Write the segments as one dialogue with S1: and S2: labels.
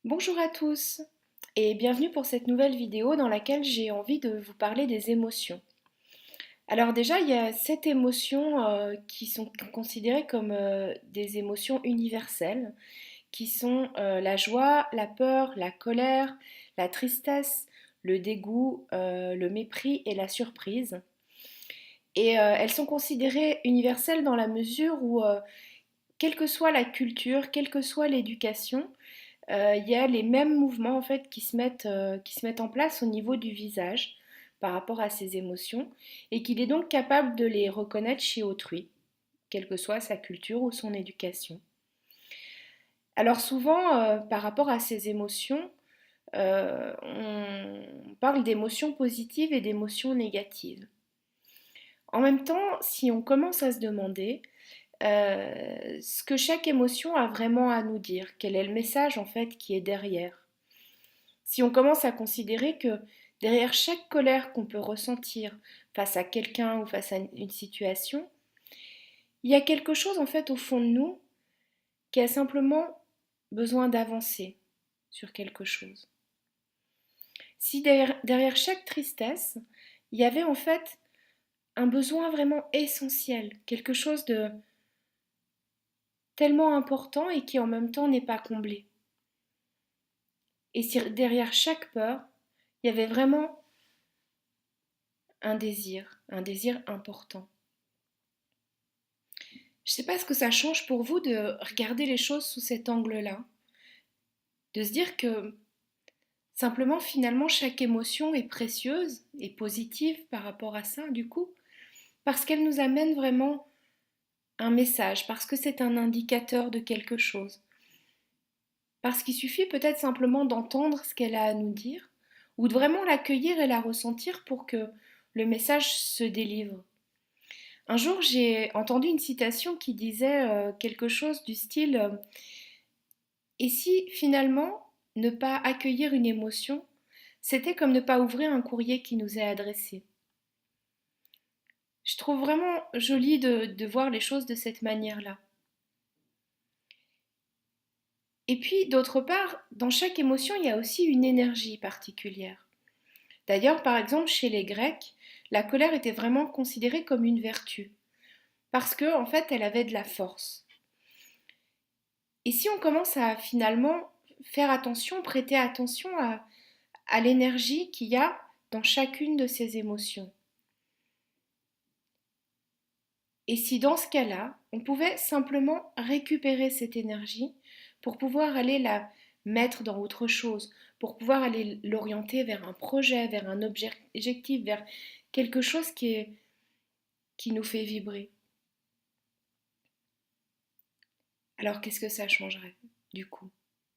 S1: Bonjour à tous et bienvenue pour cette nouvelle vidéo dans laquelle j'ai envie de vous parler des émotions. Alors déjà, il y a 7 émotions qui sont considérées comme des émotions universelles, qui sont la joie, la peur, la colère, la tristesse, le dégoût, le mépris et la surprise. Et elles sont considérées universelles dans la mesure où, quelle que soit la culture, quelle que soit l'éducation, il y a les mêmes mouvements en fait qui se mettent en place au niveau du visage par rapport à ses émotions et qu'il est donc capable de les reconnaître chez autrui, quelle que soit sa culture ou son éducation. Alors souvent, par rapport à ces émotions, on parle d'émotions positives et d'émotions négatives. En même temps, si on commence à se demander ce que chaque émotion a vraiment à nous dire, quel est le message en fait qui est derrière. Si on commence à considérer que derrière chaque colère qu'on peut ressentir face à quelqu'un ou face à une situation, il y a quelque chose en fait au fond de nous qui a simplement besoin d'avancer sur quelque chose. Si derrière chaque tristesse, il y avait en fait un besoin vraiment essentiel, quelque chose de tellement important et qui en même temps n'est pas comblé. Et si derrière chaque peur, il y avait vraiment un désir important. Je ne sais pas ce que ça change pour vous de regarder les choses sous cet angle-là, de se dire que simplement finalement chaque émotion est précieuse et positive par rapport à ça du coup, parce qu'elle nous amène vraiment un message, parce que c'est un indicateur de quelque chose, parce qu'il suffit peut-être simplement d'entendre ce qu'elle a à nous dire, ou de vraiment l'accueillir et la ressentir pour que le message se délivre. Un jour, j'ai entendu une citation qui disait quelque chose du style et si finalement ne pas accueillir une émotion, c'était comme ne pas ouvrir un courrier qui nous est adressé. Je trouve vraiment joli de voir les choses de cette manière-là. Et puis, d'autre part, dans chaque émotion, il y a aussi une énergie particulière. D'ailleurs, par exemple, chez les Grecs, la colère était vraiment considérée comme une vertu, parce que, en fait, elle avait de la force. Et si on commence à finalement faire attention, prêter attention à l'énergie qu'il y a dans chacune de ces émotions. Et si dans ce cas-là, on pouvait simplement récupérer cette énergie pour pouvoir aller la mettre dans autre chose, pour pouvoir aller l'orienter vers un projet, vers un objectif, vers quelque chose qui nous fait vibrer. Alors qu'est-ce que ça changerait du coup?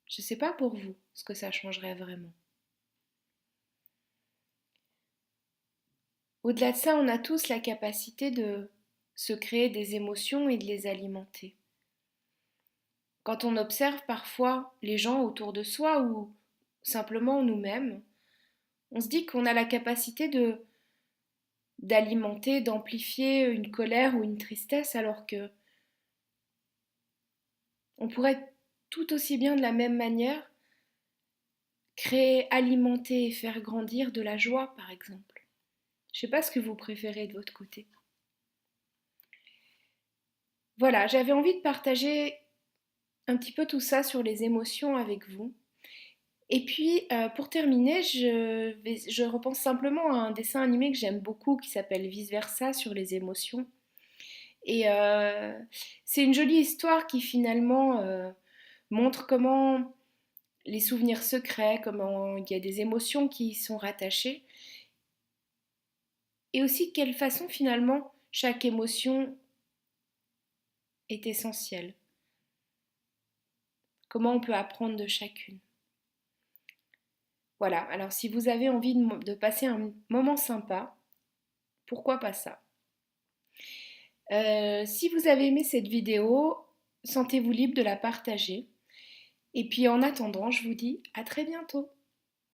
S1: Je ne sais pas pour vous ce que ça changerait vraiment. Au-delà de ça, on a tous la capacité de se créer des émotions et de les alimenter. Quand on observe parfois les gens autour de soi ou simplement nous-mêmes, on se dit qu'on a la capacité de d'alimenter, d'amplifier une colère ou une tristesse alors que on pourrait tout aussi bien de la même manière créer, alimenter et faire grandir de la joie par exemple. Je sais pas ce que vous préférez de votre côté. Voilà, j'avais envie de partager un petit peu tout ça sur les émotions avec vous. Et puis, pour terminer, je repense simplement à un dessin animé que j'aime beaucoup qui s'appelle Vice Versa sur les émotions. Et c'est une jolie histoire qui finalement montre comment les souvenirs secrets, comment il y a des émotions qui y sont rattachées, et aussi de quelle façon finalement chaque émotion est essentielle. Comment on peut apprendre de chacune. Voilà, alors si vous avez envie de passer un moment sympa, pourquoi pas ça? Si vous avez aimé cette vidéo, sentez-vous libre de la partager. Et puis en attendant, je vous dis à très bientôt.